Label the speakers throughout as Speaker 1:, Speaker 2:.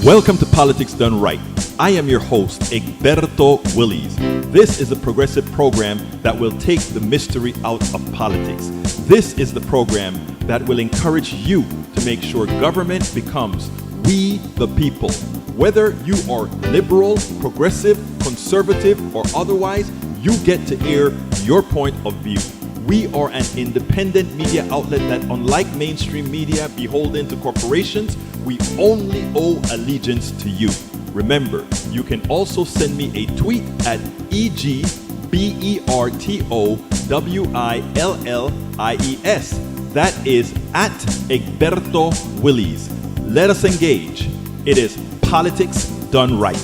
Speaker 1: Welcome to Politics Done Right. I am your host, Egberto Willies. This is a progressive program that will take the mystery out of politics. This is the program that will encourage you to make sure government becomes we the people. Whether you are liberal, progressive, conservative, or otherwise, you get to air your point of view. We are an independent media outlet that, unlike mainstream media beholden to corporations, we only owe allegiance to you. Remember, you can also send me a tweet at EGBERTOWILLIES. That is at Egberto Willies. Let us engage. It is Politics Done Right.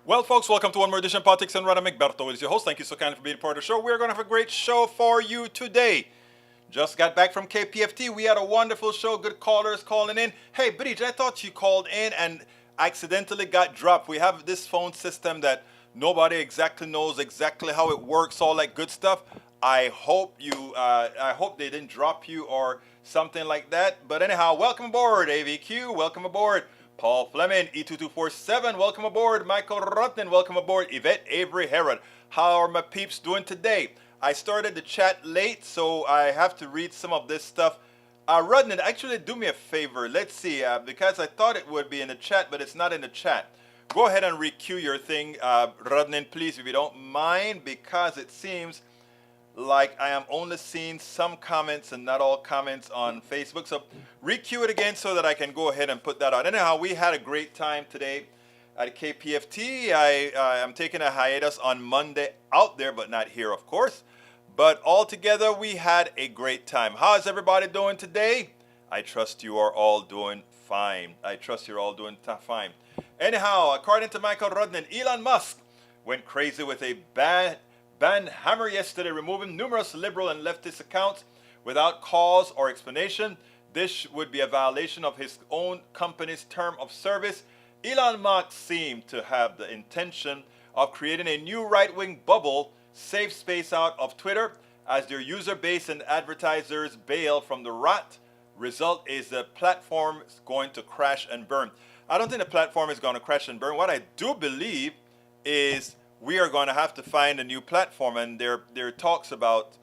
Speaker 1: Well, folks, welcome to one more edition of Politics and Right. I'm Egberto Willies, your host. Thank you so kindly for being part of the show. We're going to have a great show for you today. Just got back from KPFT. We had a wonderful show. Good callers calling in. Hey, Bridge, I thought you called in and accidentally got dropped. We have this phone system that nobody exactly knows exactly how it works, all that good stuff. I hope they didn't drop you or something like that. But anyhow, welcome aboard, AVQ. Welcome aboard. Paul Fleming, E2247, welcome aboard. Michael Rutten, welcome aboard. Yvette Avery Herod. How are my peeps doing today? I started the chat late, so I have to read some of this stuff. Rutten, actually do me a favor. Let's see, because I thought it would be in the chat, but it's not in the chat. Go ahead and requeue your thing, Rutten, please, if you don't mind, because it seems like I am only seeing some comments and not all comments on Facebook. So requeue it again so that I can go ahead and put that out. Anyhow, we had a great time today at KPFT. I am taking a hiatus on Monday out there, but not here, of course. But altogether, we had a great time. How's everybody doing today? I trust you are all doing fine. I trust you're all doing fine. Anyhow, according to Michael Rudnin, Elon Musk went crazy with a ban hammer yesterday, removing numerous liberal and leftist accounts without cause or explanation. This would be a violation of his own company's term of service. Elon Musk seemed to have the intention of creating a new right-wing bubble, safe space out of Twitter, as their user base and advertisers bail from the rot. Result is the platform is going to crash and burn. I don't think the platform is going to crash and burn. What I do believe is we are going to have to find a new platform, and there are talks about,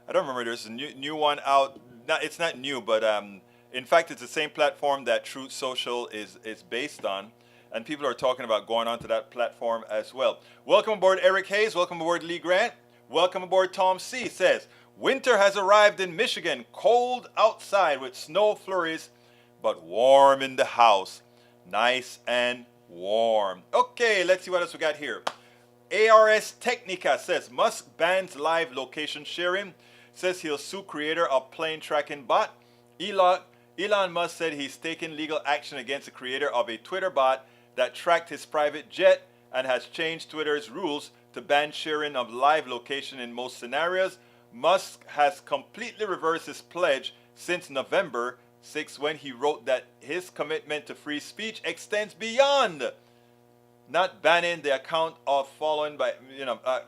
Speaker 1: I don't remember, there's a new one out. It's not new, but in fact, it's the same platform that Truth Social is based on, and people are talking about going onto that platform as well. Welcome aboard, Eric Hayes. Welcome aboard, Lee Grant. Welcome aboard, Tom C. Says, winter has arrived in Michigan. Cold outside with snow flurries, but warm in the house. Nice and warm. Okay, let's see what else we got here. ARS Technica says Musk bans live location sharing. Says he'll sue creator of plane tracking bot. Elon Musk said he's taken legal action against the creator of a Twitter bot that tracked his private jet and has changed Twitter's rules to ban sharing of live location in most scenarios. Musk has completely reversed his pledge since November 6, when he wrote that his commitment to free speech extends beyond not banning the account of following by,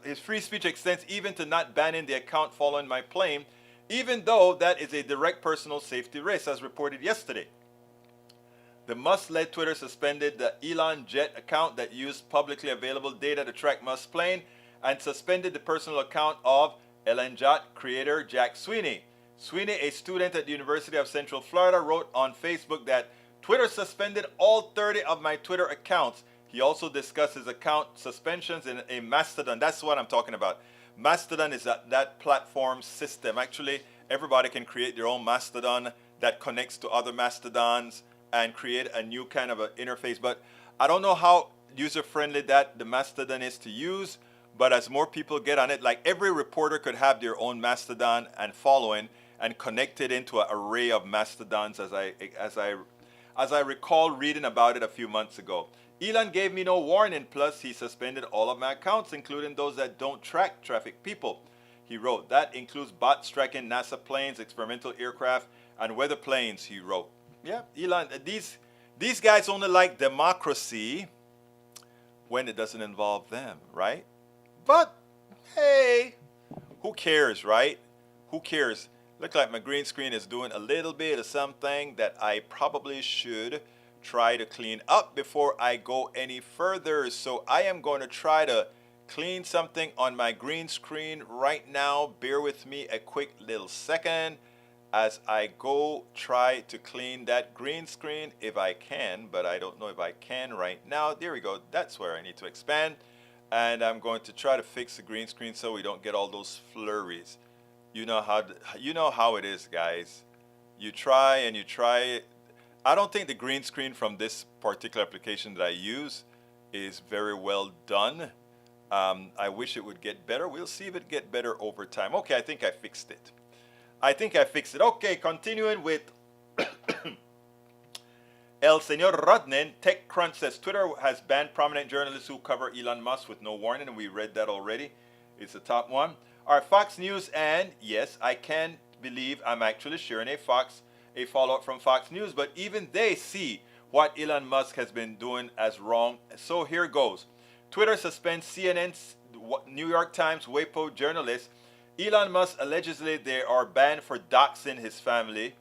Speaker 1: his free speech extends even to not banning the account following my plane, even though that is a direct personal safety risk, as reported yesterday. The Musk-led Twitter suspended the Elon Jet account that used publicly available data to track Musk's plane, and suspended the personal account of Ellen Jot creator Jack Sweeney. Sweeney, a student at the University of Central Florida, wrote on Facebook that Twitter suspended all 30 of my Twitter accounts. He also discussed his account suspensions in a Mastodon. That's what I'm talking about. Mastodon is that platform system. Actually, everybody can create their own Mastodon that connects to other Mastodons and create a new kind of an interface. But I don't know how user-friendly that the Mastodon is to use. But as more people get on it, like every reporter could have their own Mastodon and following and connect it into an array of Mastodons, as I recall reading about it a few months ago. Elon gave me no warning, plus he suspended all of my accounts, including those that don't track traffic people. He wrote, that includes bots tracking NASA planes, experimental aircraft, and weather planes, he wrote. Yeah, Elon, these guys only like democracy when it doesn't involve them, right? But, hey, who cares, right? Who cares? Look like my green screen is doing a little bit of something that I probably should try to clean up before I go any further. So I am going to try to clean something on my green screen right now. Bear with me a quick little second as I go try to clean that green screen if I can, but I don't know if I can right now. There we go. That's where I need to expand. And I'm going to try to fix the green screen so we don't get all those flurries. You know how it is, guys. You try and you try. I don't think the green screen from this particular application that I use is very well done. I wish it would get better. We'll see if it get better over time. Okay, I think I fixed it. Okay, continuing with El Señor Rodnen. TechCrunch says Twitter has banned prominent journalists who cover Elon Musk with no warning, and we read that already. It's the top one. Our Fox News, and yes, I can believe I'm actually sharing a follow-up from Fox News, but even they see what Elon Musk has been doing as wrong. So here goes. Twitter suspends CNN's New York Times WAPO journalist. Elon Musk allegedly they are banned for doxing his family.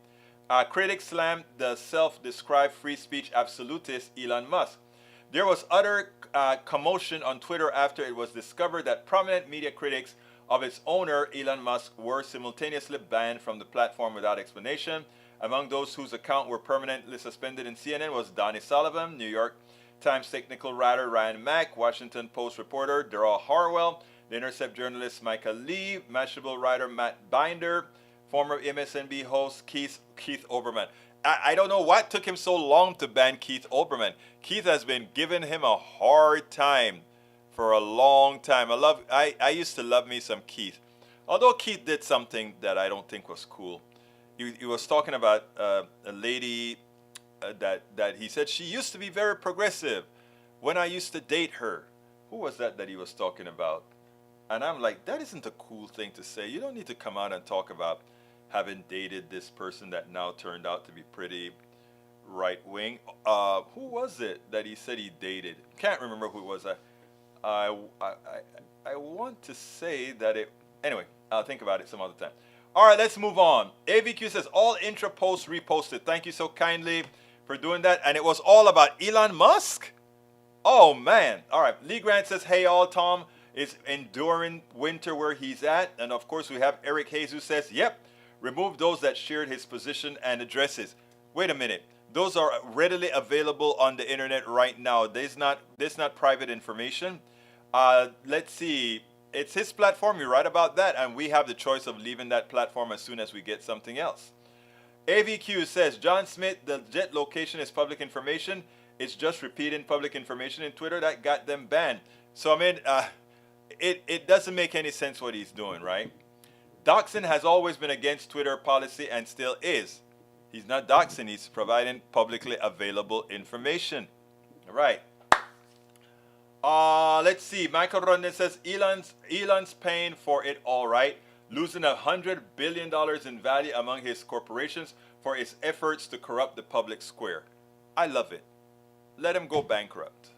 Speaker 1: Critics slammed the self-described free speech absolutist Elon Musk. There was utter commotion on Twitter after it was discovered that prominent media critics of its owner, Elon Musk, were simultaneously banned from the platform without explanation. Among those whose account were permanently suspended in CNN was Donnie Sullivan, New York Times technical writer Ryan Mack, Washington Post reporter Darrell Harwell, The Intercept journalist Michael Lee, Mashable writer Matt Binder, former MSNBC host Keith Olbermann. I don't know what took him so long to ban Keith Olbermann. Keith has been giving him a hard time for a long time. I used to love me some Keith. Although Keith did something that I don't think was cool. He was talking about a lady that he said she used to be very progressive when I used to date her. Who was that he was talking about? And I'm like, that isn't a cool thing to say. You don't need to come out and talk about having dated this person that now turned out to be pretty right wing. Who was it that he said he dated? Can't remember who it was. I want to say that it. Anyway, I'll think about it some other time. All right, let's move on. AVQ says all intra posts reposted. Thank you so kindly for doing that. And it was all about Elon Musk. Oh man. All right. Lee Grant says, hey all, Tom is enduring winter where he's at. And of course we have Eric Hayes who says, yep, remove those that shared his position and addresses. Wait a minute. Those are readily available on the internet right now. There's not private information. Let's see. It's his platform. You're right about that. And we have the choice of leaving that platform as soon as we get something else. AVQ says, John Smith, the jet location is public information. It's just repeating public information in Twitter that got them banned. So, I mean, it doesn't make any sense what he's doing, right? Doxing has always been against Twitter policy and still is. He's not doxing. He's providing publicly available information. All right. Let's see. Michael Rodney says Elon's paying for it all right, losing $100 billion in value among his corporations for his efforts to corrupt the public square. I love it. Let him go bankrupt.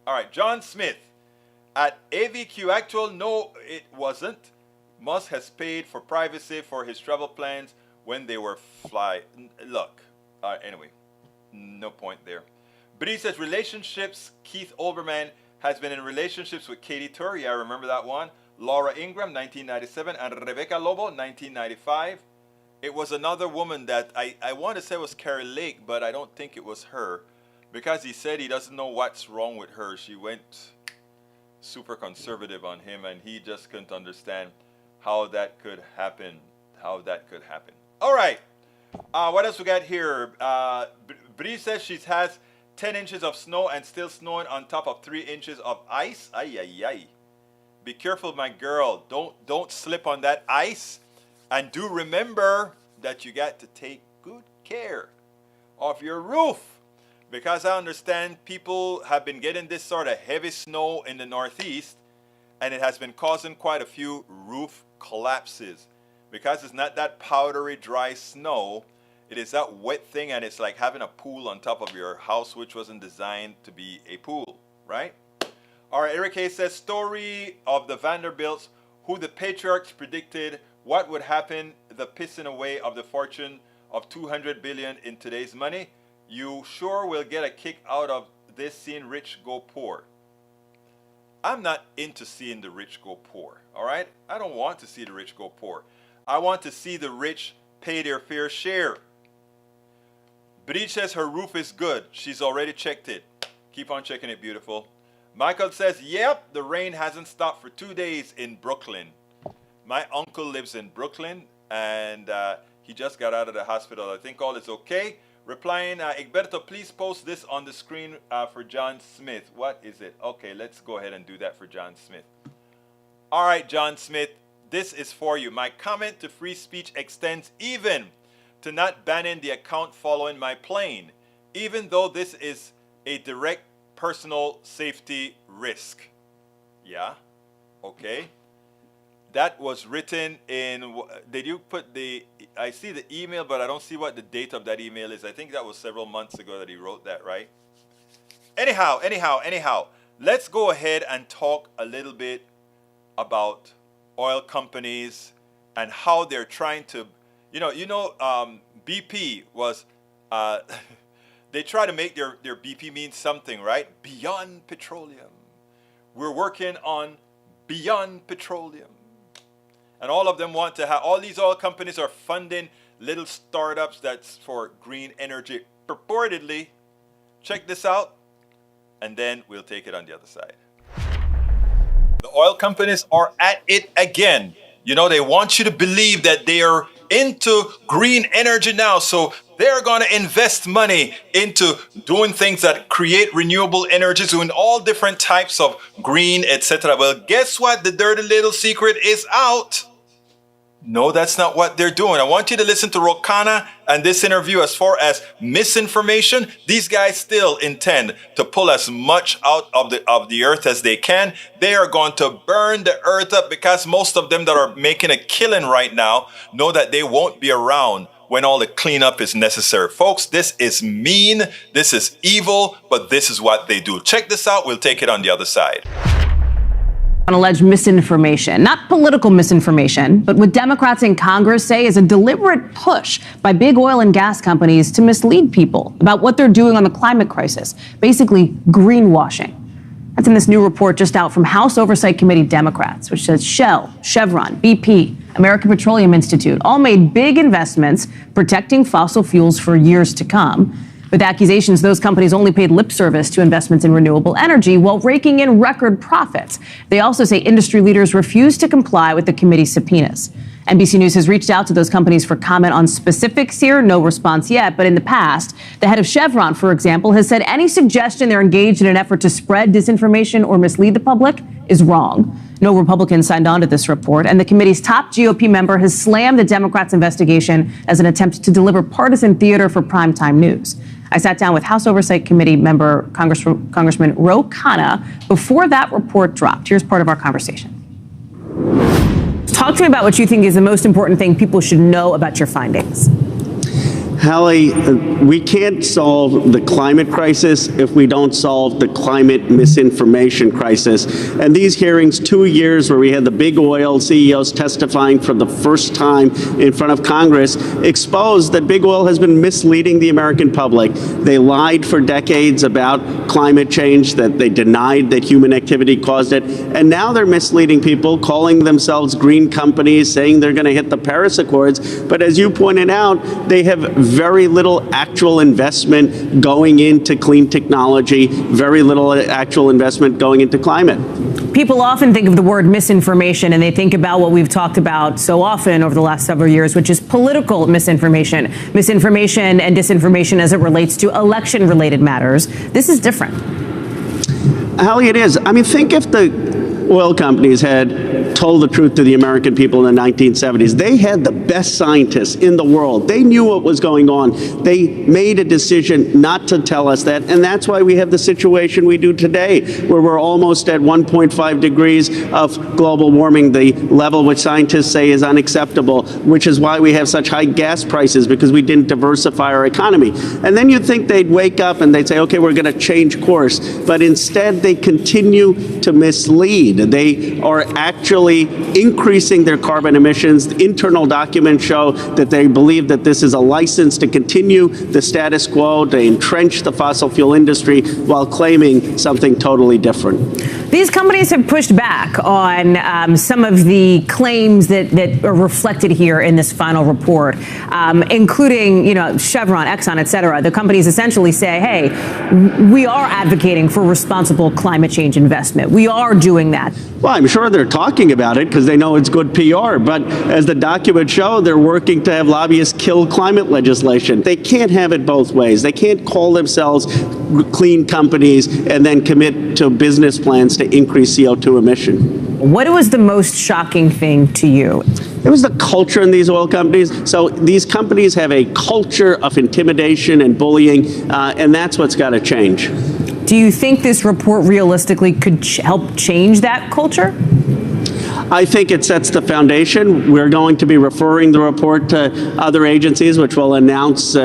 Speaker 1: All right. John Smith at AVQ Actual. No, it wasn't. Musk has paid for privacy for his travel plans when they were Look. Anyway, no point there. But he says relationships. Keith Olbermann has been in relationships with Katie Turry. I remember that one. Laura Ingraham, 1997, and Rebecca Lobo, 1995. It was another woman that I want to say was Carrie Lake, but I don't think it was her, because he said he doesn't know what's wrong with her. She went super conservative on him, and he just couldn't understand how that could happen. All right. What else we got here? Bree says she has 10 inches of snow and still snowing on top of 3 inches of ice. Ay, ay, ay. Be careful, my girl. Don't slip on that ice. And do remember that you got to take good care of your roof. Because I understand people have been getting this sort of heavy snow in the Northeast, and it has been causing quite a few roof collapses. Because it's not that powdery, dry snow. It is that wet thing, and it's like having a pool on top of your house, which wasn't designed to be a pool, right? All right, Eric Hayes says, story of the Vanderbilts, who the patriarchs predicted what would happen the pissing away of the fortune of 200 billion in today's money, you sure will get a kick out of this seeing rich go poor. I'm not into seeing the rich go poor, all right? I don't want to see the rich go poor. I want to see the rich pay their fair share. Bree says her roof is good. She's already checked it. Keep on checking it, beautiful. Michael says, yep, the rain hasn't stopped for 2 days in Brooklyn. My uncle lives in Brooklyn, and he just got out of the hospital. I think all is okay. Replying, Egberto, please post this on the screen for John Smith. What is it? Okay, let's go ahead and do that for John Smith. All right, John Smith, this is for you. My comment to free speech extends even to not banning the account following my plane, even though this is a direct personal safety risk. Yeah, okay. That was written in, did you put the, I see the email, but I don't see what the date of that email is. I think that was several months ago that he wrote that, right? Anyhow, let's go ahead and talk a little bit about oil companies and how they're trying to, BP was, they try to make their BP mean something, right? Beyond petroleum. We're working on beyond petroleum. And all of them want to have, all these oil companies are funding little startups that's for green energy, purportedly. Check this out, and then we'll take it on the other side. The oil companies are at it again. They want you to believe that they are into green energy now. So they're going to invest money into doing things that create renewable energies, doing all different types of green, etc. Well, guess what? The dirty little secret is out. No, that's not what they're doing. I want you to listen to Ro Khanna and this interview. As far as misinformation, these guys still intend to pull as much out of the earth as they can. They are going to burn the earth up because most of them that are making a killing right now know that they won't be around when all the cleanup is necessary. Folks, this is mean, this is evil, but this is what they do. Check this out. We'll take it on the other side.
Speaker 2: On alleged misinformation, not political misinformation, but what Democrats in Congress say is a deliberate push by big oil and gas companies to mislead people about what they're doing on the climate crisis, basically greenwashing. That's in this new report just out from House Oversight Committee Democrats, which says Shell, Chevron, BP, American Petroleum Institute all made big investments protecting fossil fuels for years to come. With accusations those companies only paid lip service to investments in renewable energy while raking in record profits. They also say industry leaders refused to comply with the committee's subpoenas. NBC News has reached out to those companies for comment on specifics here. No response yet. But in the past, the head of Chevron, for example, has said any suggestion they're engaged in an effort to spread disinformation or mislead the public is wrong. No Republicans signed on to this report, and the committee's top GOP member has slammed the Democrats' investigation as an attempt to deliver partisan theater for primetime news. I sat down with House Oversight Committee member Congressman Ro Khanna before that report dropped. Here's part of our conversation. Talk to me about what you think is the most important thing people should know about your findings.
Speaker 3: Hallie, we can't solve the climate crisis if we don't solve the climate misinformation crisis. And these hearings, 2 years where we had the big oil CEOs testifying for the first time in front of Congress, exposed that big oil has been misleading the American public. They lied for decades about climate change, that they denied that human activity caused it. And now they're misleading people, calling themselves green companies, saying they're going to hit the Paris Accords. But as you pointed out, they have very little actual investment going into clean technology, very little actual investment going into climate.
Speaker 2: People often think of the word misinformation and they think about what we've talked about so often over the last several years, which is political misinformation, misinformation and disinformation as it relates to election-related matters. This is different.
Speaker 3: Hallie, it is. I mean, think if the oil companies had told the truth to the American people in the 1970s. They had the best scientists in the world. They knew what was going on. They made a decision not to tell us that, and that's why we have the situation we do today, where we're almost at 1.5 degrees of global warming, the level which scientists say is unacceptable, which is why we have such high gas prices, because we didn't diversify our economy. And then you'd think they'd wake up and they'd say, okay, we're going to change course. But instead, they continue to mislead. They are actually actually increasing their carbon emissions. The internal documents show that they believe that this is a license to continue the status quo, to entrench the fossil fuel industry while claiming something totally different.
Speaker 2: These companies have pushed back on some of the claims that are reflected here in this final report, including, Chevron, Exxon, et cetera. The companies essentially say, hey, we are advocating for responsible climate change investment. We are doing that.
Speaker 3: Well, I'm sure they're talking about it because they know it's good PR, but as the documents show, they're working to have lobbyists kill climate legislation. They can't have it both ways. They can't call themselves clean companies and then commit to business plans to increase CO2 emission.
Speaker 2: What was the most shocking thing to you?
Speaker 3: It was the culture in these oil companies. So these companies have a culture of intimidation and bullying, and that's what's got to change.
Speaker 2: Do you think this report realistically could help change that culture?
Speaker 3: I think it sets the foundation. We're going to be referring the report to other agencies, which we'll announce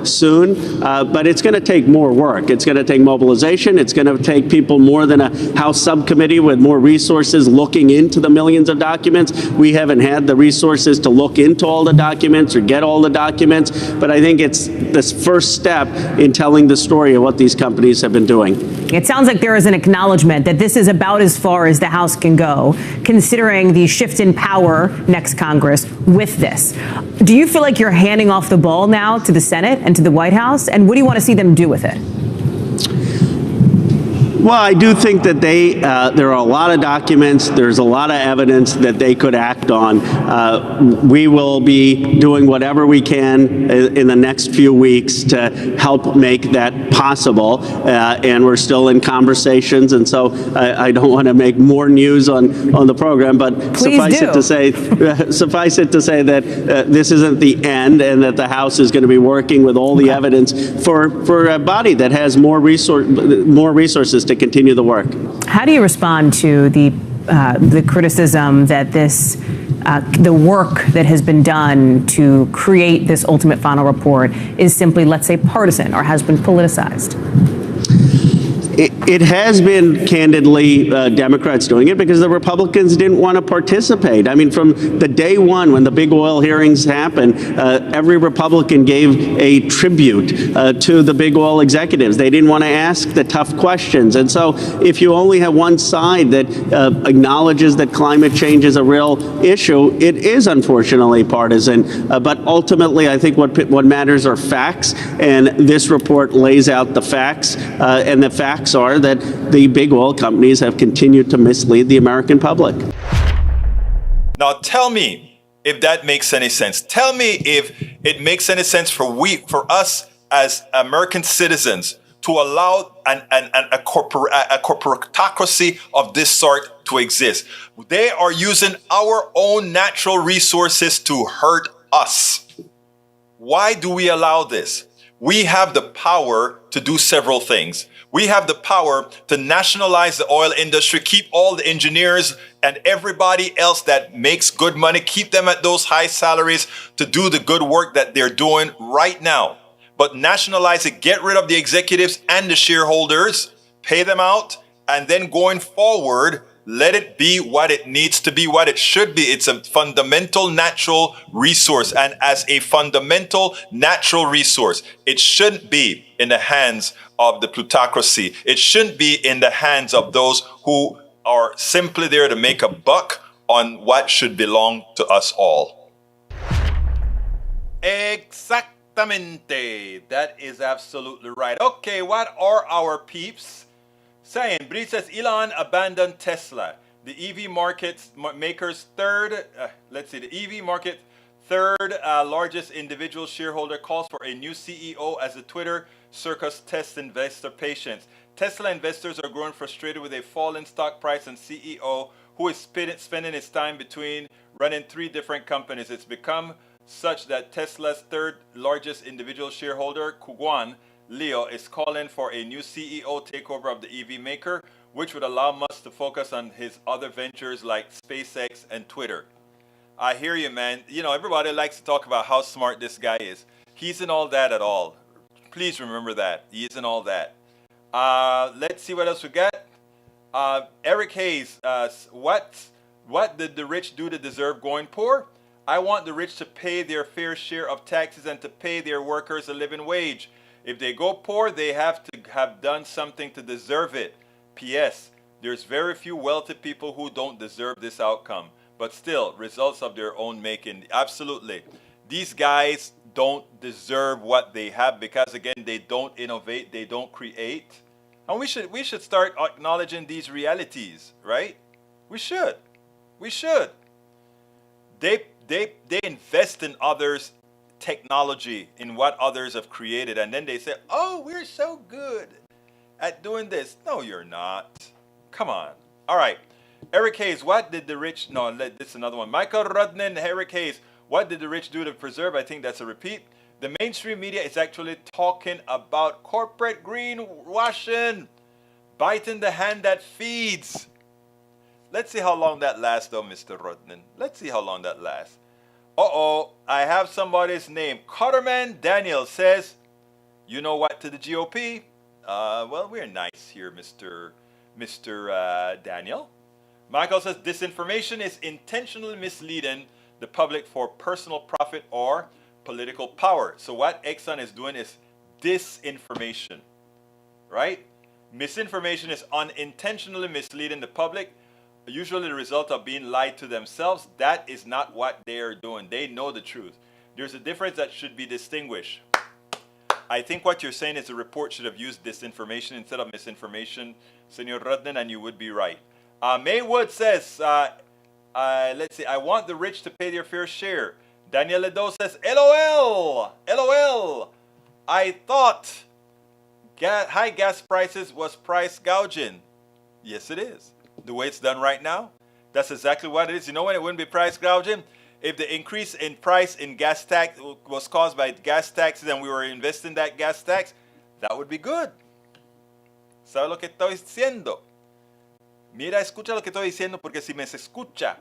Speaker 3: soon. But it's going to take more work. It's going to take mobilization. It's going to take people more than a House subcommittee with more resources looking into the millions of documents. We haven't had the resources to look into all the documents or get all the documents. But I think it's this first step in telling the story of what these companies have been doing.
Speaker 2: It sounds like there is an acknowledgement that this is about as far as the House can go, considering the shift in power next Congress with this. Do you feel like you're handing off the ball now to the Senate and to the White House? And what do you want to see them do with it?
Speaker 3: Well, I do think that there are a lot of documents, there's a lot of evidence that they could act on. We will be doing whatever we can in the next few weeks to help make that possible. And we're still in conversations, and so I don't want to make more news on the program, but suffice it to say that this isn't the end, and that the House is going to be working with all the evidence for a body that has more resources to continue the work.
Speaker 2: How do you respond to the criticism that the work that has been done to create this ultimate final report is simply, let's say, partisan or has been politicized?
Speaker 3: It has been, candidly, Democrats doing it because the Republicans didn't want to participate. I mean, from the day one when the big oil hearings happened, every Republican gave a tribute to the big oil executives. They didn't want to ask the tough questions. And so if you only have one side that acknowledges that climate change is a real issue, it is unfortunately partisan. But ultimately, I think what matters are facts. And this report lays out the facts. And the facts are that the big oil companies have continued to mislead the American public.
Speaker 1: Now tell me if that makes any sense. Tell me if it makes any sense for us as American citizens to allow a corporatocracy of this sort to exist. They are using our own natural resources to hurt us. Why do we allow this? We have the power to do several things. We have the power to nationalize the oil industry, keep all the engineers and everybody else that makes good money, keep them at those high salaries to do the good work that they're doing right now. But nationalize it, get rid of the executives and the shareholders, pay them out, and then going forward, let it be what it needs to be, what it should be. It's a fundamental natural resource. And as a fundamental natural resource, it shouldn't be in the hands of the plutocracy. It shouldn't be in the hands of those who are simply there to make a buck on what should belong to us all. Exactamente. That is absolutely right. Okay, what are our peeps saying? Bree says Elon abandoned Tesla. The EV maker's third largest individual shareholder calls for a new CEO as the Twitter circus tests investor patience. Tesla investors are growing frustrated with a fall in stock price and CEO who is spending his time between running 3 different companies. It's become such that Tesla's third largest individual shareholder, Kuguan Leo, is calling for a new CEO takeover of the EV maker, which would allow Musk to focus on his other ventures like SpaceX and Twitter. I hear you, man. You know, everybody likes to talk about how smart this guy is. He isn't all that at all. Please remember that. He isn't all that. Let's see what else we got. Eric Hayes, what What did the rich do to deserve going poor? I want the rich to pay their fair share of taxes and to pay their workers a living wage. If they go poor, they have to have done something to deserve it. P.S. There's very few wealthy people who don't deserve this outcome, but still, results of their own making. Absolutely. These guys don't deserve what they have because, again, they don't innovate, they don't create. And we should start acknowledging these realities, right? We should. We should. They invest in others' technology, in what others have created, and then they say, "Oh, we're so good at doing this." No, you're not. Come on. All right. Eric Hayes, what did the rich? No, this is another one. Michael Rudnin, Eric Hayes, what did the rich do to preserve? I think that's a repeat. The mainstream media is actually talking about corporate greenwashing, biting the hand that feeds. Let's see how long that lasts, though, Mr. Rudnin. Let's see how long that lasts. Uh-oh, I have somebody's name. Cotterman Daniel says, you know what to the GOP? Well, we're nice here, Mr. Daniel. Michael says, disinformation is intentionally misleading the public for personal profit or political power. So what Exxon is doing is disinformation, right? Misinformation is unintentionally misleading the public, usually the result of being lied to themselves. That is not what they are doing. They know the truth. There's a difference that should be distinguished. I think what you're saying is the report should have used disinformation instead of misinformation, Senor Rudnin, and you would be right. Maywood says, let's see, I want the rich to pay their fair share. Daniel Ledo says, LOL, LOL. I thought high gas prices was price gouging. Yes, it is. The way it's done right now, that's exactly what it is. You know when it wouldn't be price gouging? If the increase in price in gas tax was caused by gas taxes and we were investing that gas tax, that would be good. ¿Sabe lo que estoy diciendo? Mira, escucha lo que estoy diciendo porque si me escucha,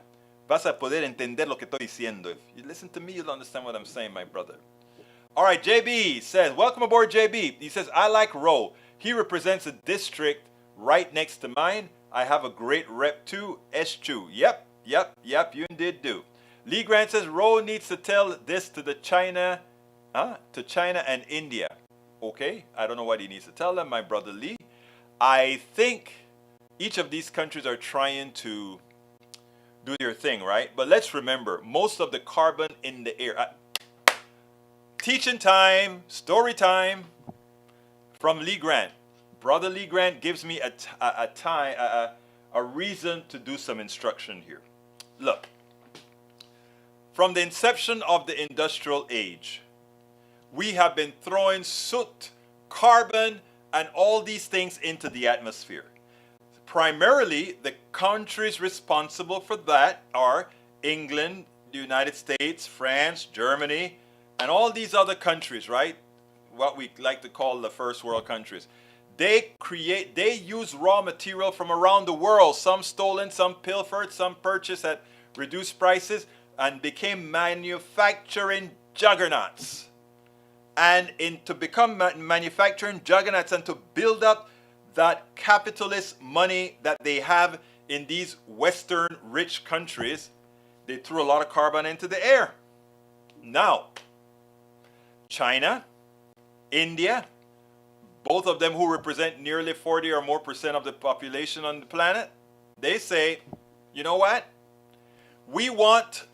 Speaker 1: vas a poder entender lo que estoy diciendo. If you listen to me, you'll understand what I'm saying, my brother. All right, JB says, welcome aboard, JB. He says, I like Roe. He represents a district right next to mine. I have a great rep too, Eschew. Yep, you indeed do. Lee Grant says, Roe needs to tell this to China and India. Okay, I don't know what he needs to tell them, my brother Lee. I think each of these countries are trying to do their thing, right? But let's remember, most of the carbon in the air. Teaching time, story time from Lee Grant. Brother Lee Grant gives me a reason to do some instruction here. Look, from the inception of the industrial age, we have been throwing soot, carbon, and all these things into the atmosphere. Primarily, the countries responsible for that are England, the United States, France, Germany, and all these other countries, right? What we like to call the first world countries. They use raw material from around the world, some stolen, some pilfered, some purchased at reduced prices, and became manufacturing juggernauts. And to become manufacturing juggernauts and to build up that capitalist money that they have in these Western rich countries, they threw a lot of carbon into the air. Now, China, India, both of them who represent nearly 40 or more % of the population on the planet, they say, you know what? We want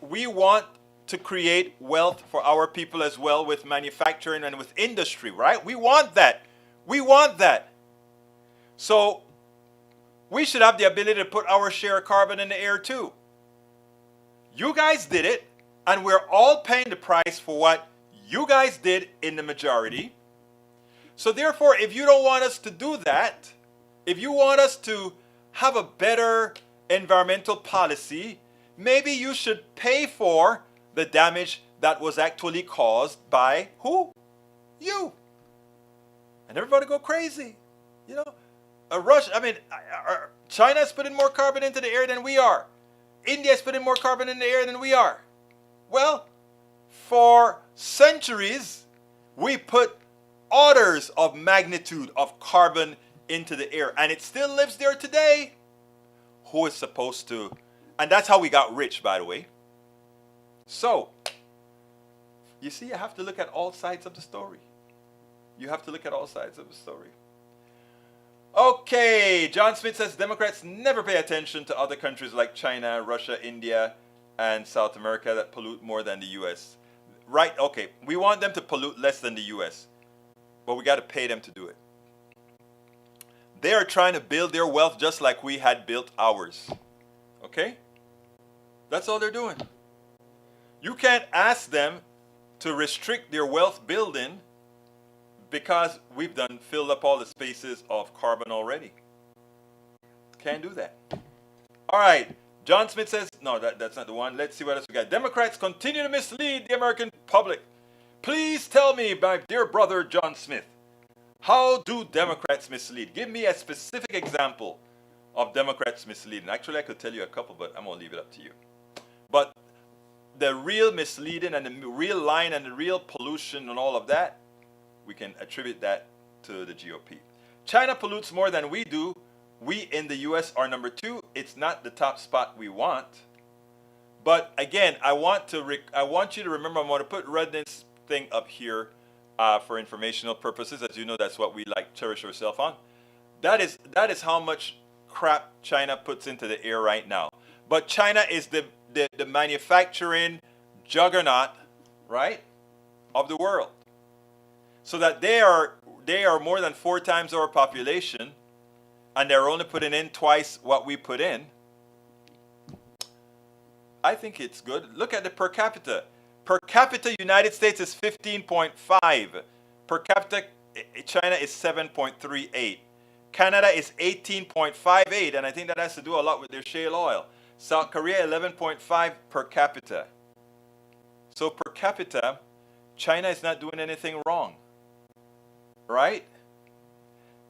Speaker 1: to create wealth for our people as well with manufacturing and with industry, right? We want that. We want that. So we should have the ability to put our share of carbon in the air too. You guys did it, and we're all paying the price for what you guys did in the majority. So therefore, if you don't want us to do that, if you want us to have a better environmental policy, maybe you should pay for the damage that was actually caused by who? You. And everybody go crazy. You know, China's putting more carbon into the air than we are. India's putting more carbon in the air than we are. Well, for centuries, we put orders of magnitude of carbon into the air, and it still lives there today. Who is supposed to And that's how we got rich, by the way. So, you see, you have to look at all sides of the story. You have to look at all sides of the story. Okay, John Smith says Democrats never pay attention to other countries like China, Russia, India, and South America that pollute more than the U.S. Right, okay, we want them to pollute less than the U.S., but we got to pay them to do it. They are trying to build their wealth just like we had built ours. Okay? That's all they're doing. You can't ask them to restrict their wealth building because we've filled up all the spaces of carbon already. Can't do that. All right. John Smith says, no, that's not the one. Let's see what else we got. Democrats continue to mislead the American public. Please tell me, my dear brother John Smith, how do Democrats mislead? Give me a specific example of Democrats misleading. Actually, I could tell you a couple, but I'm going to leave it up to you. But the real misleading and the real line and the real pollution and all of that, we can attribute that to the GOP. China pollutes more than we do. We in the US are number 2. It's not the top spot we want. But again, I want you to remember, I'm going to put Rudnick's thing up here for informational purposes. As you know, that's what we like cherish ourselves on. That is how much crap China puts into the air right now. But China is the manufacturing juggernaut, right, of the world. So that they are more than 4 times our population, and they're only putting in twice what we put in. I think it's good. Look at the per capita. Per capita, United States is 15.5. Per capita, China is 7.38. Canada is 18.58, and I think that has to do a lot with their shale oil. South Korea, 11.5 per capita. So per capita, China is not doing anything wrong. Right?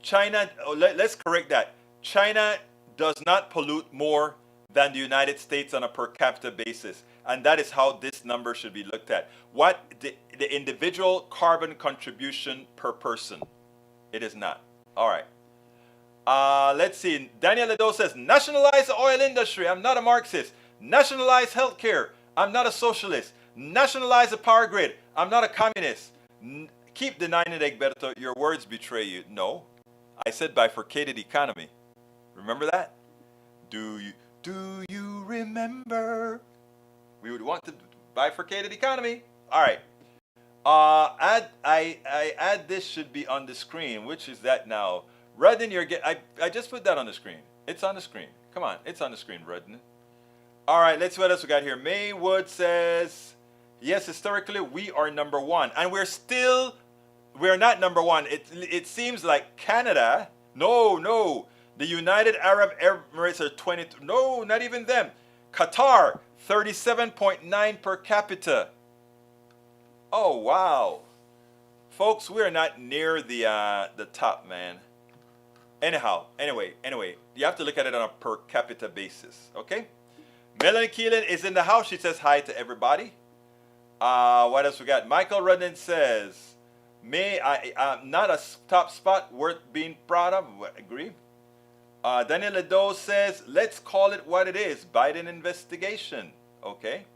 Speaker 1: China, let's correct that. China does not pollute more than the United States on a per capita basis. And that is how this number should be looked at. What the individual carbon contribution per person. It is not. All right. Let's see. Daniel Ledo says, nationalize the oil industry. I'm not a Marxist. Nationalize healthcare. I'm not a socialist. Nationalize the power grid. I'm not a communist. Keep denying it, Egberto. Your words betray you. No. I said bifurcated economy. Remember that? Do you remember? We would want the bifurcated economy. All right. I add this should be on the screen. Which is that now? Rudden, I just put that on the screen. It's on the screen. Come on, it's on the screen, Rudden. All right, let's see what else we got here. Maywood says, yes, historically we are number 1, and we're not number 1. It seems like Canada. No, the United Arab Emirates are 20. No, not even them. Qatar, 37.9 per capita. Oh wow, folks, we're not near the top, man. Anyway, you have to look at it on a per capita basis, okay? Melanie Keelan is in the house. She says hi to everybody. What else we got? Michael Rudden says, not a top spot worth being proud of. Agree. Daniel Ledo says, let's call it what it is. Biden investigation. Okay.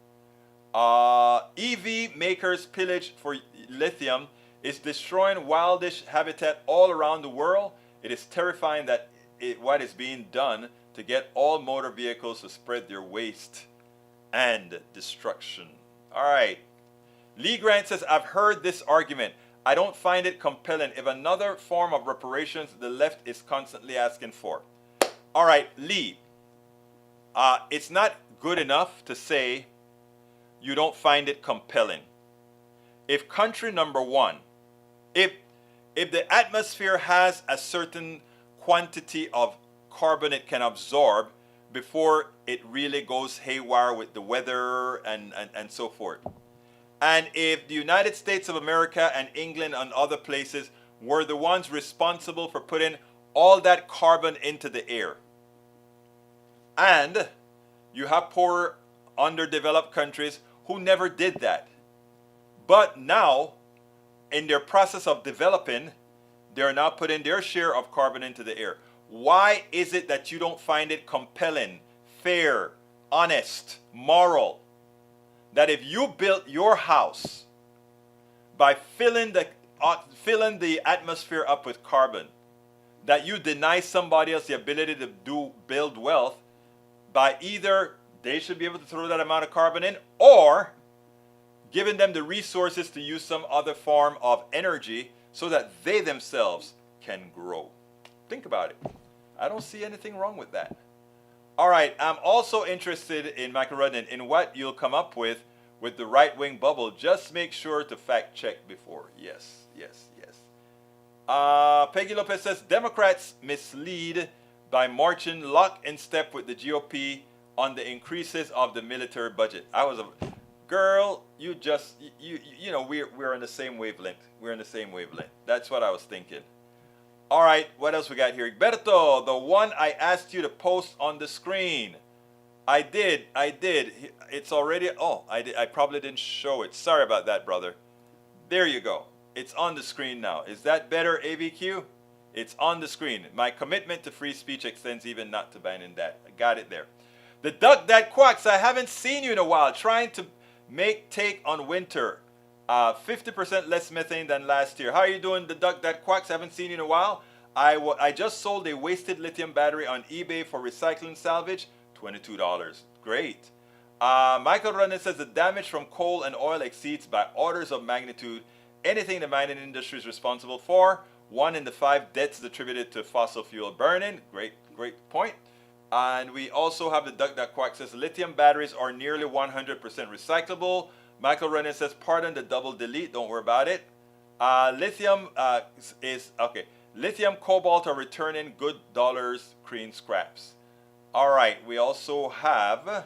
Speaker 1: EV makers pillage for lithium is destroying wildish habitat all around the world. It is terrifying that what is being done to get all motor vehicles to spread their waste and destruction. All right. Lee Grant says, I've heard this argument. I don't find it compelling. If another form of reparations the left is constantly asking for. All right, Lee. It's not good enough to say you don't find it compelling. If country number 1, if the atmosphere has a certain quantity of carbon it can absorb before it really goes haywire with the weather and so forth. And if the United States of America and England and other places were the ones responsible for putting all that carbon into the air, and you have poor, underdeveloped countries who never did that, but now in their process of developing, they're now putting their share of carbon into the air. Why is it that you don't find it compelling, fair, honest, moral, that if you built your house by filling the atmosphere up with carbon, that you deny somebody else the ability to build wealth by either they should be able to throw that amount of carbon in, or giving them the resources to use some other form of energy so that they themselves can grow. Think about it. I don't see anything wrong with that. All right, I'm also interested in Michael Rudden in what you'll come up with the right-wing bubble. Just make sure to fact check before. Yes. Peggy Lopez says Democrats mislead by marching lock in step with the GOP on the increases of the military budget. Girl, you know, we're in the same wavelength. We're in the same wavelength. That's what I was thinking. All right, what else we got here? Berto, the one I asked you to post on the screen. I did. It's already, I probably didn't show it. Sorry about that, brother. There you go. It's on the screen now. Is that better, AVQ? It's on the screen. My commitment to free speech extends even not to banning that. I got it there. The duck that quacks, I haven't seen you in a while. Trying to take on winter. 50% less methane than last year. How are you doing, the duck that quacks? I haven't seen you in a while. I just sold a wasted lithium battery on eBay for recycling salvage. $22. Great. Michael Runner says the damage from coal and oil exceeds by orders of magnitude anything the mining industry is responsible for. 1 in the 5 deaths attributed to fossil fuel burning. Great point. And we also have the duck that quacks says lithium batteries are nearly 100% recyclable. Michael Renner says, pardon the double delete, don't worry about it. Lithium Lithium, cobalt are returning good dollars, green scraps. All right, we also have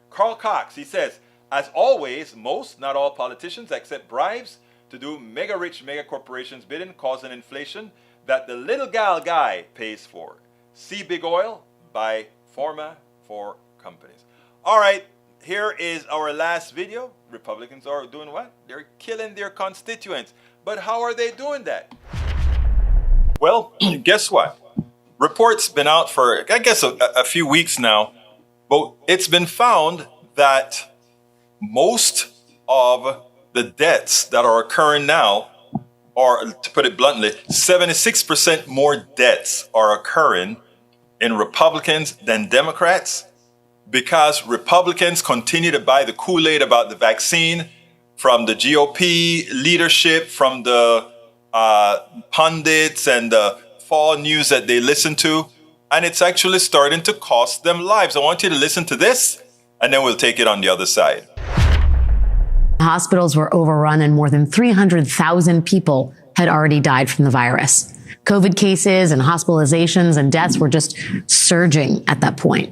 Speaker 1: Carl Cox. He says, as always, most, not all politicians accept bribes to do mega rich mega corporations bidding, causing inflation that the little gal guy pays for. See big oil, buy pharma for companies. All right, here is our last video. Republicans are doing what? They're killing their constituents. But how are they doing that? Well, guess what? Reports been out for, I guess, a few weeks now. But it's been found that most of the deaths that are occurring now, or to put it bluntly, 76% more deaths are occurring in Republicans than Democrats, because Republicans continue to buy the Kool-Aid about the vaccine from the GOP leadership, from the pundits and the fall news that they listen to, and it's actually starting to cost them lives. I want you to listen to this, and then we'll take it on the other side.
Speaker 4: Hospitals were overrun and more than 300,000 people had already died from the virus. COVID cases and hospitalizations and deaths were just surging at that point.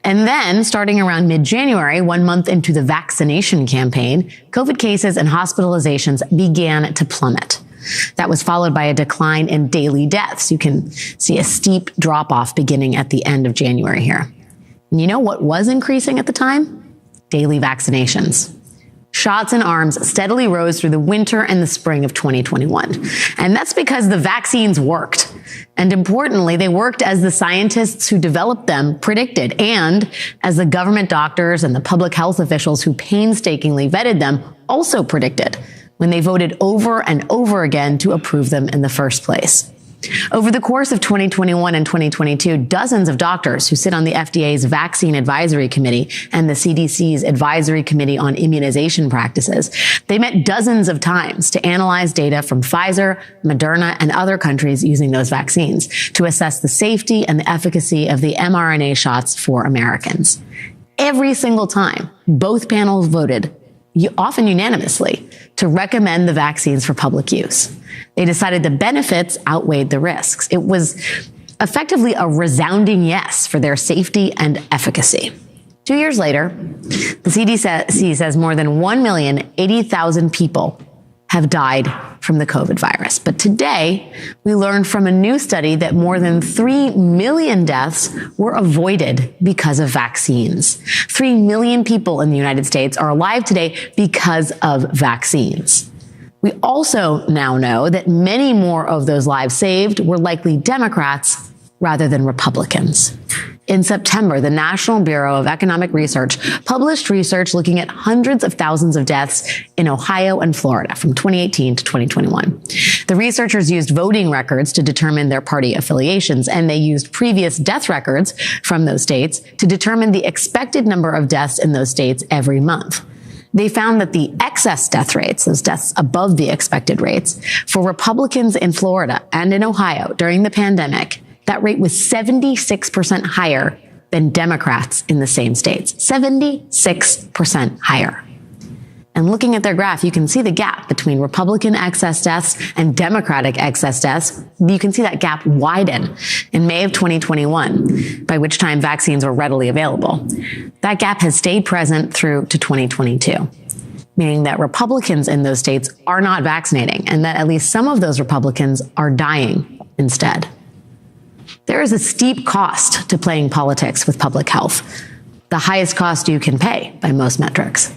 Speaker 4: And then, starting around mid-January, 1 month into the vaccination campaign, COVID cases and hospitalizations began to plummet. That was followed by a decline in daily deaths. You can see a steep drop-off beginning at the end of January here. And you know what was increasing at the time? Daily vaccinations. Shots in arms steadily rose through the winter and the spring of 2021. And that's because the vaccines worked. And importantly, they worked as the scientists who developed them predicted, and as the government doctors and the public health officials who painstakingly vetted them also predicted when they voted over and over again to approve them in the first place. Over the course of 2021 and 2022, dozens of doctors who sit on the FDA's Vaccine Advisory Committee and the CDC's Advisory Committee on Immunization Practices, they met dozens of times to analyze data from Pfizer, Moderna, and other countries using those vaccines to assess the safety and the efficacy of the mRNA shots for Americans. Every single time, both panels voted, often unanimously, to recommend the vaccines for public use. They decided the benefits outweighed the risks. It was effectively a resounding yes for their safety and efficacy. 2 years later, the CDC says more than 1,080,000 people have died from the COVID virus. But today, we learned from a new study that more than 3 million deaths were avoided because of vaccines. 3 million people in the United States are alive today because of vaccines. We also now know that many more of those lives saved were likely Democrats rather than Republicans. In September, the National Bureau of Economic Research published research looking at hundreds of thousands of deaths in Ohio and Florida from 2018 to 2021. The researchers used voting records to determine their party affiliations, and they used previous death records from those states to determine the expected number of deaths in those states every month. They found that the excess death rates, those deaths above the expected rates, for Republicans in Florida and in Ohio during the pandemic, that rate was 76% higher than Democrats in the same states. 76% higher. And looking at their graph, you can see the gap between Republican excess deaths and Democratic excess deaths. You can see that gap widen in May of 2021, by which time vaccines were readily available. That gap has stayed present through to 2022, meaning that Republicans in those states are not vaccinating, and that at least some of those Republicans are dying instead. There is a steep cost to playing politics with public health, the highest cost you can pay by most metrics,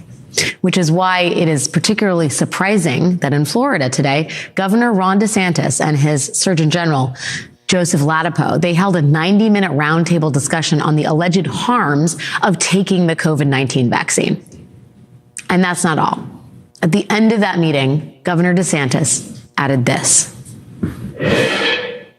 Speaker 4: which is why it is particularly surprising that in Florida today, Governor Ron DeSantis and his Surgeon General, Joseph Ladapo, they held a 90-minute roundtable discussion on the alleged harms of taking the COVID-19 vaccine. And that's not all. At the end of that meeting, Governor DeSantis added this.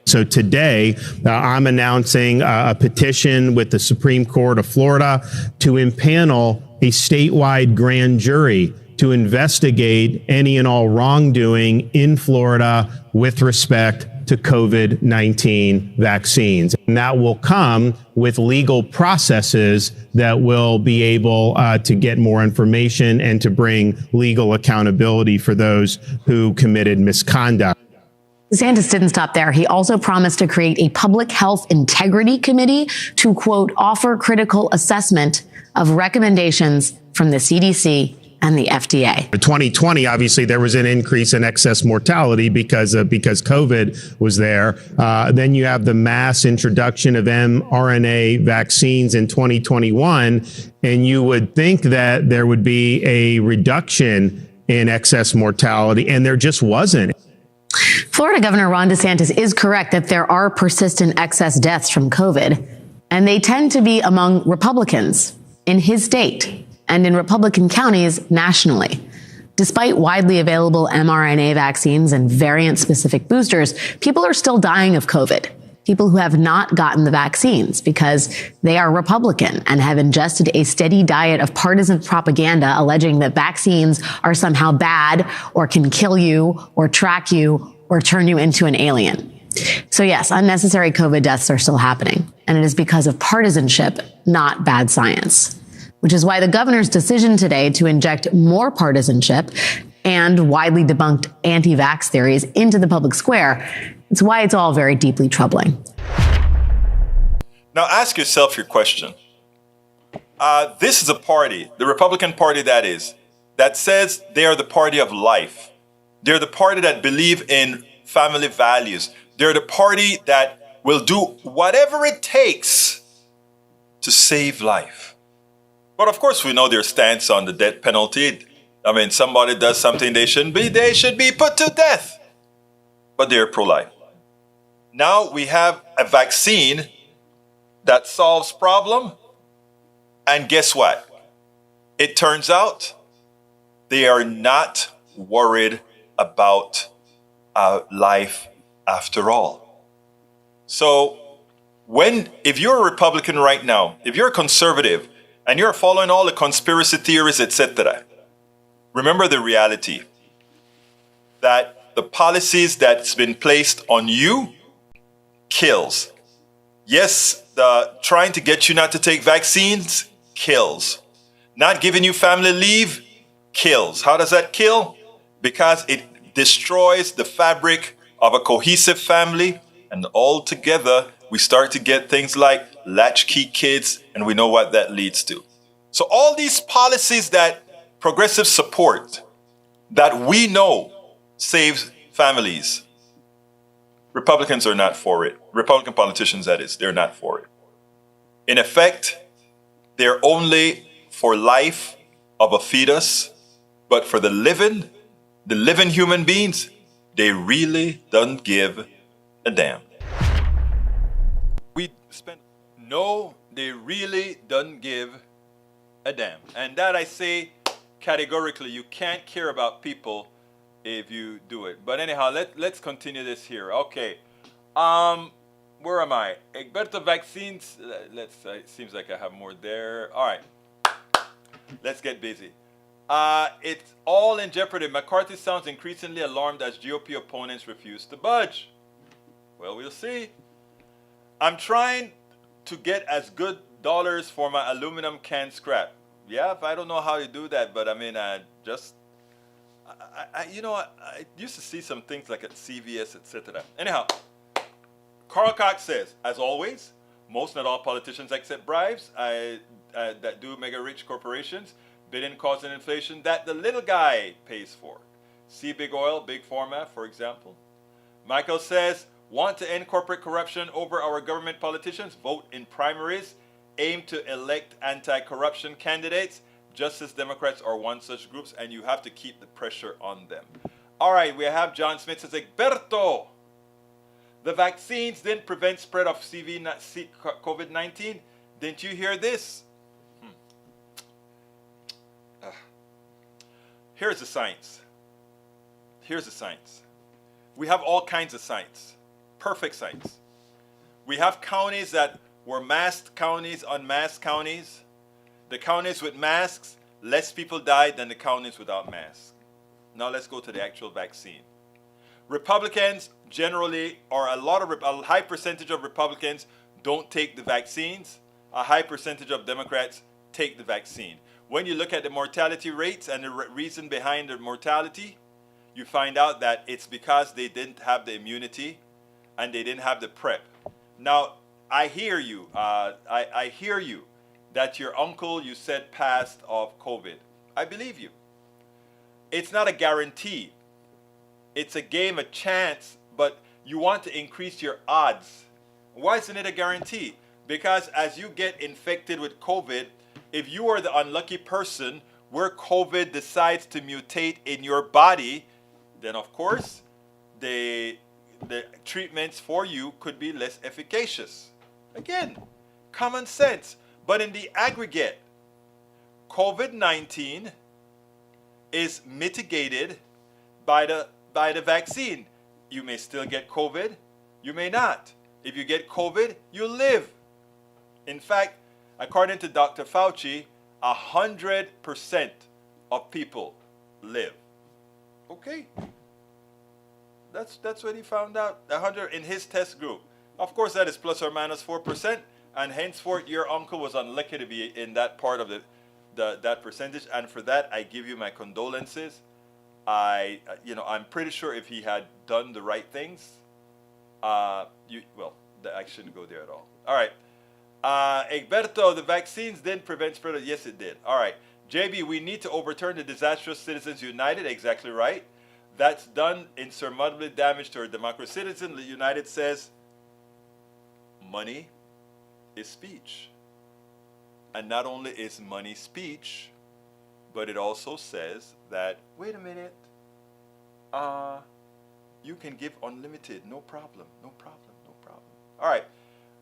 Speaker 5: So today, I'm announcing a petition with the Supreme Court of Florida to impanel a statewide grand jury to investigate any and all wrongdoing in Florida with respect to COVID-19 vaccines. And that will come with legal processes that will be able to get more information and to bring legal accountability for those who committed misconduct.
Speaker 4: DeSantis didn't stop there. He also promised to create a public health integrity committee to, quote, offer critical assessment of recommendations from the CDC and the FDA.
Speaker 5: In 2020, obviously, there was an increase in excess mortality because COVID was there. Then you have the mass introduction of mRNA vaccines in 2021, and you would think that there would be a reduction in excess mortality, and there just wasn't.
Speaker 4: Florida Governor Ron DeSantis is correct that there are persistent excess deaths from COVID, and they tend to be among Republicans in his state and in Republican counties nationally. Despite widely available mRNA vaccines and variant-specific boosters, people are still dying of COVID. People who have not gotten the vaccines because they are Republican and have ingested a steady diet of partisan propaganda alleging that vaccines are somehow bad or can kill you or track you or turn you into an alien. So yes, unnecessary COVID deaths are still happening, and it is because of partisanship, not bad science, which is why the governor's decision today to inject more partisanship and widely debunked anti-vax theories into the public square, it's why it's all very deeply troubling.
Speaker 1: Now ask yourself your question. This is a party, the Republican Party that says they are the party of life. They're the party that believe in family values. They're the party that will do whatever it takes to save life. But of course, we know their stance on the death penalty. I mean, somebody does something they shouldn't be, they should be put to death. But they're pro-life. Now we have a vaccine that solves problem. And guess what? It turns out they are not worried about life after all. So if you're a Republican right now, if you're a conservative and you're following all the conspiracy theories, etc., remember the reality that the policies that's been placed on you kills. Yes, trying to get you not to take vaccines kills. Not giving you family leave kills. How does that kill? Because it destroys the fabric of a cohesive family, and all together we start to get things like latchkey kids, and we know what that leads to. So all these policies that progressives support, that we know saves families, Republicans are not for it. Republican politicians, that is, they're not for it. In effect, they're only for life of a fetus, but for the living human beings, they really don't give a damn. No, they really don't give a damn. And that I say categorically, you can't care about people if you do it. But anyhow, let's continue this here. Okay. Where am I? Egberto vaccines. It seems like I have more there. All right. Let's get busy. It's all in jeopardy. McCarthy sounds increasingly alarmed as GOP opponents refuse to budge. Well, we'll see. I'm trying to get as good dollars for my aluminum can scrap. Yeah, I don't know how you do that, but I mean, I used to see some things like at CVS, etc. Anyhow, Carl Cox says, as always, most not all politicians accept bribes that do mega rich corporations, bidding causing inflation that the little guy pays for. See big oil, big pharma, for example. Michael says, want to end corporate corruption over our government politicians? Vote in primaries. Aim to elect anti-corruption candidates. Justice Democrats are one such groups, and you have to keep the pressure on them. All right, we have John Smith says, Egberto, the vaccines didn't prevent spread of COVID-19. Didn't you hear this? Here's the science. Here's the science. We have all kinds of science. Perfect science. We have counties that were masked counties, unmasked counties. The counties with masks, less people died than the counties without masks. Now let's go to the actual vaccine. Republicans generally, or a high percentage of Republicans don't take the vaccines. A high percentage of Democrats take the vaccine. When you look at the mortality rates and the reason behind the mortality, you find out that it's because they didn't have the immunity and they didn't have the prep. Now, I hear you. I hear you that your uncle, you said, passed of COVID. I believe you. It's not a guarantee. It's a game, a chance, but you want to increase your odds. Why isn't it a guarantee? Because as you get infected with COVID, if you are the unlucky person where COVID decides to mutate in your body, then of course the treatments for you could be less efficacious. Again, common sense. But in the aggregate, COVID-19 is mitigated by the vaccine. You may still get COVID, you may not. If you get COVID, you live. In fact, according to Dr. Fauci, 100% of people live. Okay. That's what he found out. 100 in his test group. Of course, that is plus or minus 4%, and henceforth your uncle was unlucky to be in that part of that percentage, and for that I give you my condolences. I'm pretty sure if he had done the right things, I shouldn't go there at all. All right. Egberto, the vaccines didn't prevent spread. Yes, it did. All right. JB, we need to overturn the disastrous Citizens United. Exactly right. That's done insurmountably damage to our democracy. Citizens United says money is speech. And not only is money speech, but it also says that, wait a minute, you can give unlimited, no problem. All right.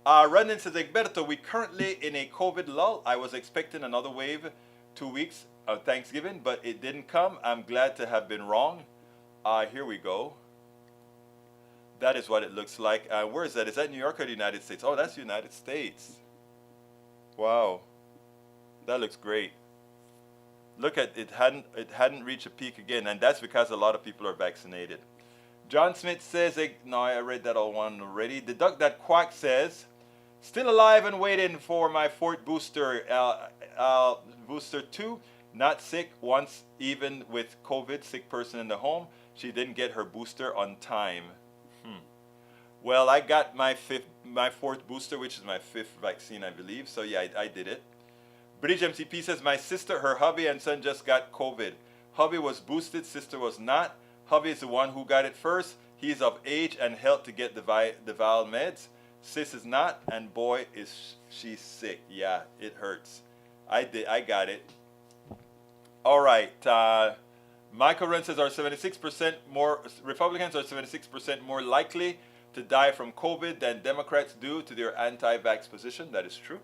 Speaker 1: Rondon says, Egberto, we currently in a COVID lull. I was expecting another wave 2 weeks of Thanksgiving, but it didn't come. I'm glad to have been wrong. Here we go. That is what it looks like. Where is that? Is that New York or the United States? Oh, that's the United States. Wow. That looks great. Look at it hadn't reached a peak again, and that's because a lot of people are vaccinated. John Smith says, no, I read that all one already. The duck that quack says, still alive and waiting for my fourth booster, booster 2. Not sick once, even with COVID, sick person in the home. She didn't get her booster on time. Well, I got my fourth booster, which is my 5th vaccine, I believe. So yeah, I did it. British MCP says, my sister, her hubby and son just got COVID. Hubby was boosted, sister was not. Hubby is the one who got it first. He's of age and health to get the vial meds. Sis is not, and boy, is she sick. Yeah, it hurts. I got it. All right. Michael Wren says, are 76% more Republicans are 76% more likely to die from COVID than Democrats do to their anti-vax position. That is true.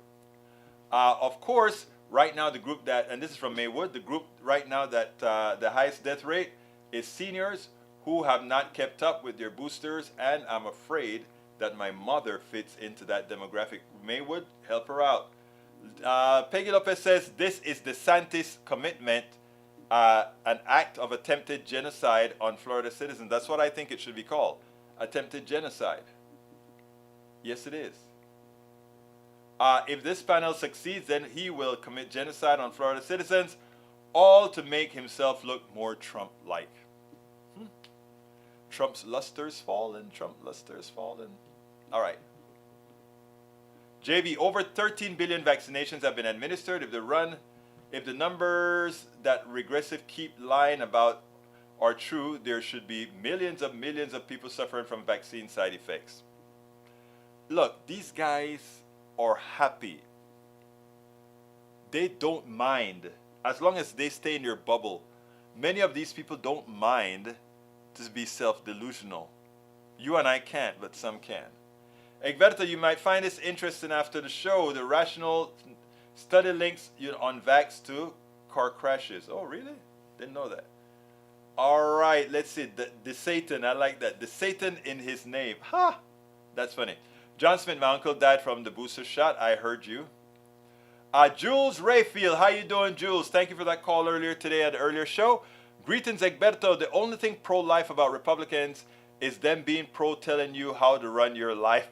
Speaker 1: Of course, right now the group that, and this is from Maywood, the group right now that the highest death rate is seniors who have not kept up with their boosters, and I'm afraid that my mother fits into that demographic. Maywood, help her out. Peggy Lopez says this is DeSantis' commitment, an act of attempted genocide on Florida citizens. That's what I think it should be called, attempted genocide. Yes, it is. If this panel succeeds, then he will commit genocide on Florida citizens, all to make himself look more Trump-like. Trump's luster's fallen. Trump luster's fallen. All right. JB, over 13 billion vaccinations have been administered. If the numbers that regressive keep lying about are true, there should be millions of people suffering from vaccine side effects. Look, these guys are happy. They don't mind as long as they stay in their bubble. Many of these people don't mind to be self-delusional. You and I can't, but some can. Egberto, you might find this interesting after the show. The rational study links on vax to car crashes. Oh, really? Didn't know that. All right, let's see. The Satan, I like that. The Satan in his name. Ha! That's funny. John Smith, my uncle died from the booster shot. I heard you. Jules Rayfield, how you doing, Jules? Thank you for that call earlier today at the earlier show. Greetings, Egberto. The only thing pro-life about Republicans is them being pro-telling you how to run your life.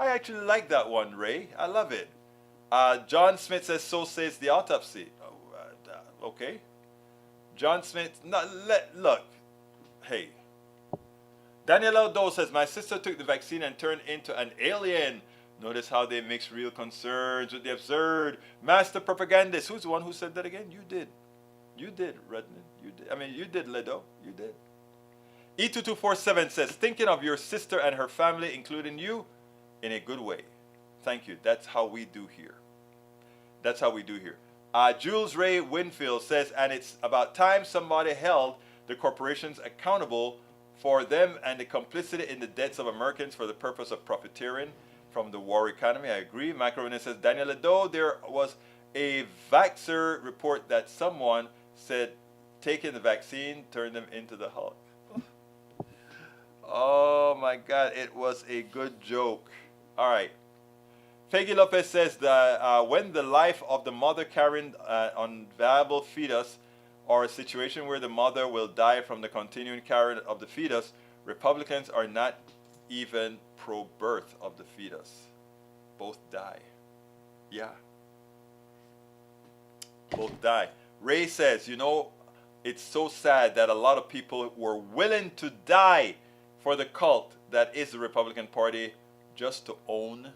Speaker 1: I actually like that one, Ray. I love it. John Smith says, so says the autopsy. Okay. John Smith, look. Hey. Daniel Aldo says, my sister took the vaccine and turned into an alien. Notice how they mix real concerns with the absurd. Master propagandist. Who's the one who said that again? You did. You did, Redmond. You did. I mean, you did, Ledo. You did. E2247 says, thinking of your sister and her family, including you, in a good way. Thank you. That's how we do here. That's how we do here. Jules Ray Winfield says, and it's about time somebody held the corporations accountable for them and the complicity in the deaths of Americans for the purpose of profiteering from the war economy. I agree. Macaroni says, Daniel Ledo, there was a Vaxxer report that someone said taking the vaccine turned them into the Hulk. Oh my God, it was a good joke. All right. Peggy Lopez says that when the life of the mother carrying unviable fetus or a situation where the mother will die from the continuing carrying of the fetus, Republicans are not even pro-birth of the fetus. Both die. Yeah. Both die. Ray says, it's so sad that a lot of people were willing to die for the cult that is the Republican Party just to own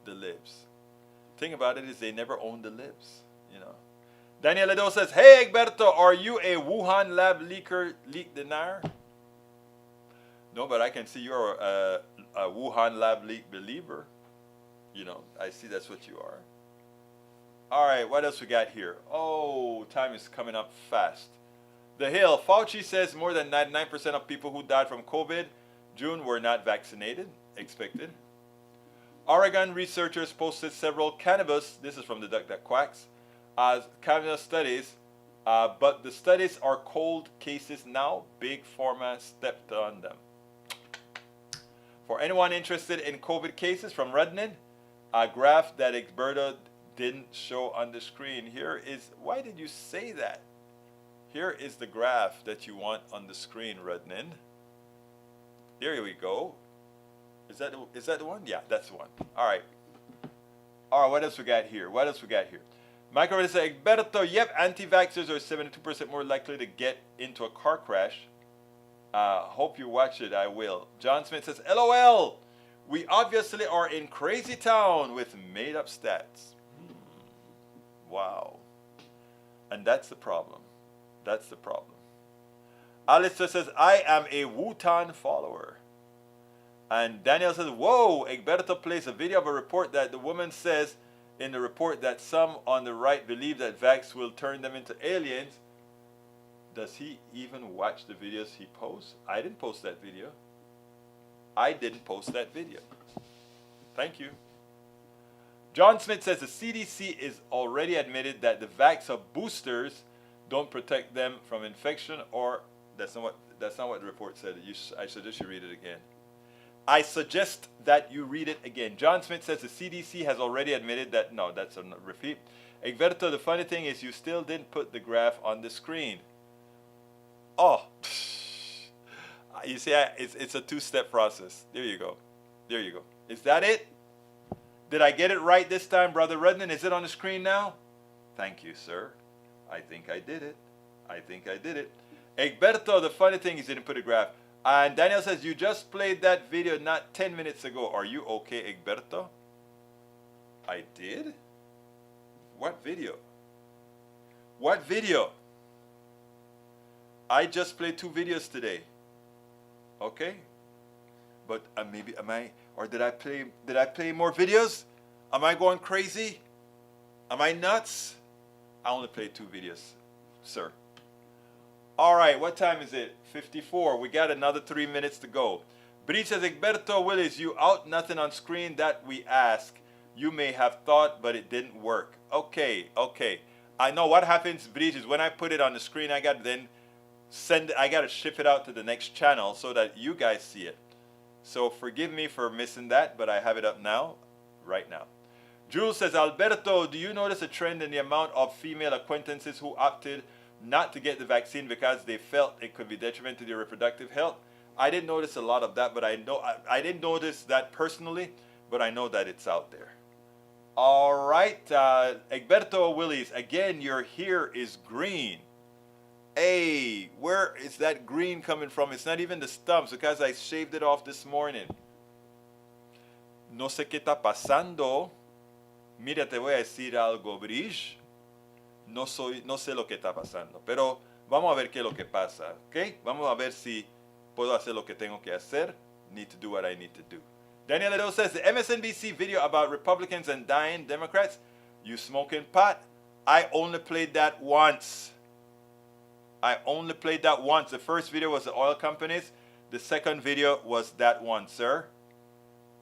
Speaker 1: the libs. Thing about it is they never own the libs, Daniel Ledo says, hey, Egberto, are you a Wuhan lab leak denier? No, but I can see you're a Wuhan lab leak believer. I see that's what you are. All right, what else we got here? Oh, time is coming up fast. The Hill, Fauci says more than 99% of people who died from COVID June were not vaccinated, expected. Oregon researchers posted several cannabis, this is from the Duck Duck Quacks, cannabis studies, but the studies are cold cases now. Big Pharma stepped on them. For anyone interested in COVID cases from Redmond, a graph that Egberto didn't show on the screen. Here is, why did you say that? Here is the graph that you want on the screen, Redmond. There we go. Is that the one? Yeah, that's the one. All right. All right, what else we got here? Michael says, Egberto, yep, anti-vaxxers are 72% more likely to get into a car crash. Hope you watch it. I will. John Smith says, LOL, we obviously are in crazy town with made-up stats. Wow. And that's the problem. That's the problem. Alistair says, I am a Wutan follower. And Daniel says, whoa, Egberto plays a video of a report that the woman says in the report that some on the right believe that vax will turn them into aliens. Does he even watch the videos he posts? I didn't post that video. I didn't post that video. Thank you. John Smith says the CDC is already admitted that the vax of boosters don't protect them from infection, or that's not what the report said. I suggest you read it again. I suggest that you read it again. John Smith says the CDC has already admitted that. No, that's a repeat. Egberto, the funny thing is you still didn't put the graph on the screen. Oh, you see, it's a two-step process. There you go. There you go. Is that it? Did I get it right this time, Brother Redden? Is it on the screen now? Thank you, sir. I think I did it. I think I did it. Egberto, the funny thing is you didn't put a graph. And Daniel says, you just played that video not 10 minutes ago. Are you okay, Egberto? I did? What video? What video? I just played 2 videos today. Okay? But maybe did I play more videos? Am I going crazy? Am I nuts? I only played 2 videos, sir. All right, what time is it? 54. We got another 3 minutes to go. Breach says, Egberto Willis, you out nothing on screen that we ask. You may have thought, but it didn't work. Okay. I know what happens, Breach, is when I put it on the screen, I got to ship it out to the next channel so that you guys see it. So forgive me for missing that, but I have it up now, right now. Jules says, Alberto, do you notice a trend in the amount of female acquaintances who opted not to get the vaccine because they felt it could be detrimental to their reproductive health? I didn't notice a lot of that, but I didn't notice that personally, but I know that it's out there. All right, Egberto Willis, again, your hair is green. Hey, where is that green coming from? It's not even the stumps because I shaved it off this morning. No sé qué está pasando. Mira, te voy a decir algo, Bridge. No sé lo que está pasando, pero vamos a ver qué es lo que pasa, ¿ok? Vamos a ver si puedo hacer lo que tengo que hacer. Need to do what I need to do. Daniel Edo says, the MSNBC video about Republicans and dying Democrats, you smoking pot? I only played that once. The first video was the oil companies. The second video was that one, sir.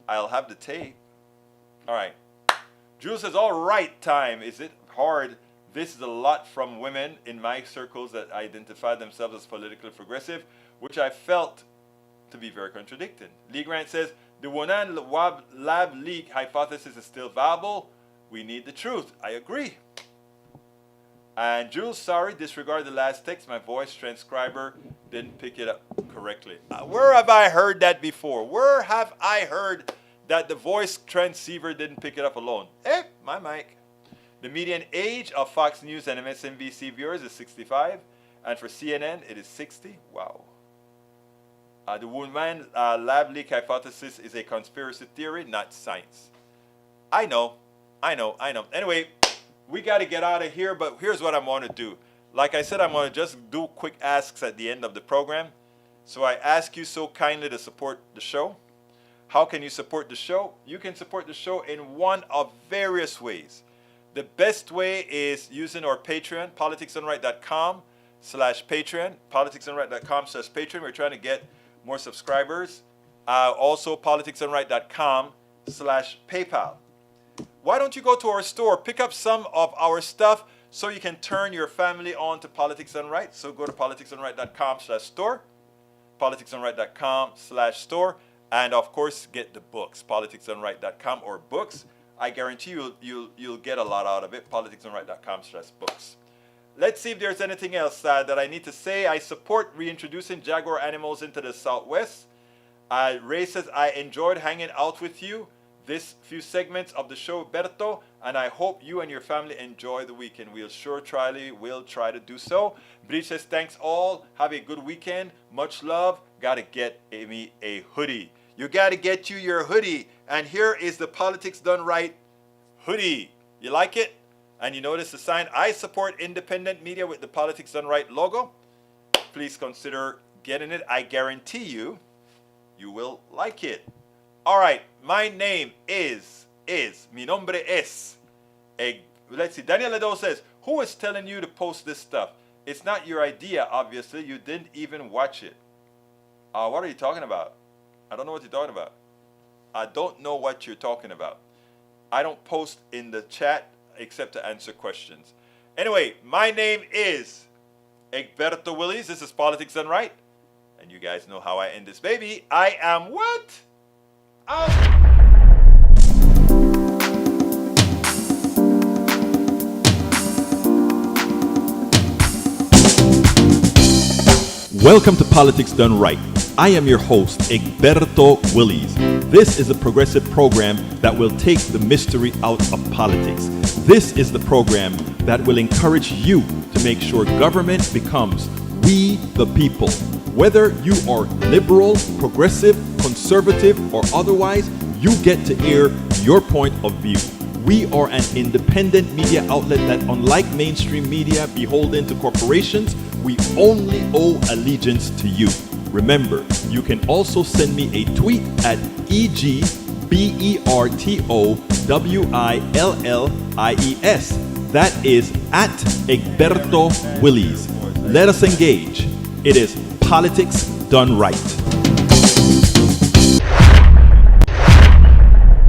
Speaker 1: I'll have the tape. All right. Jules says, all right, time. Is it hard? This is a lot from women in my circles that identify themselves as politically progressive, which I felt to be very contradicting. Lee Grant says, the Wuhan lab leak hypothesis is still viable. We need the truth. I agree. And Jules, sorry, disregard the last text. My voice transcriber didn't pick it up correctly. Where have I heard that before? Where have I heard that the voice transceiver didn't pick it up alone? My mic. The median age of Fox News and MSNBC viewers is 65, and for CNN it is 60. Wow. The Wuhan lab leak hypothesis is a conspiracy theory, not science. I know. Anyway, we got to get out of here, but here's what I'm going to do. Like I said, I'm going to just do quick asks at the end of the program. So I ask you so kindly to support the show. How can you support the show? You can support the show in one of various ways. The best way is using our Patreon, politicsdoneright.com/Patreon, politicsdoneright.com/Patreon. We're trying to get more subscribers. Also, politicsdoneright.com/PayPal. Why don't you go to our store, pick up some of our stuff so you can turn your family on to Politics Done Right. So go to politicsdoneright.com/store, politicsdoneright.com/store, and of course get the books, politicsdoneright.com or books. I guarantee you'll get a lot out of it, politicsdoneright.com/books. Let's see if there's anything else that I need to say. I support reintroducing jaguar animals into the Southwest. Ray says, I enjoyed hanging out with you this few segments of the show, Berto, and I hope you and your family enjoy the weekend. We'll try to do so. Bridge says, thanks all. Have a good weekend. Much love. Gotta get me a hoodie. You gotta get you your hoodie. And here is the Politics Done Right hoodie. You like it? And you notice the sign, I support independent media with the Politics Done Right logo. Please consider getting it. I guarantee you will like it. All right, my name is, mi nombre es. Let's see, Daniel Ledo says, who is telling you to post this stuff? It's not your idea, obviously. You didn't even watch it. What are you talking about? I don't know what you're talking about. I don't know what you're talking about. I don't post in the chat except to answer questions. Anyway, my name is Egberto Willies. This is Politics Done Right. And you guys know how I end this baby. I am what? Welcome to Politics Done Right. I am your host, Egberto Willies. This is a progressive program that will take the mystery out of politics. This is the program that will encourage you to make sure government becomes we the people. Whether you are liberal, progressive, conservative, or otherwise, you get to air your point of view. We are an independent media outlet that, unlike mainstream media beholden to corporations, we only owe allegiance to you. Remember, you can also send me a tweet at EGBERTOWILLIES. That is at Egberto Willies. Let us engage. It is Politics Done Right.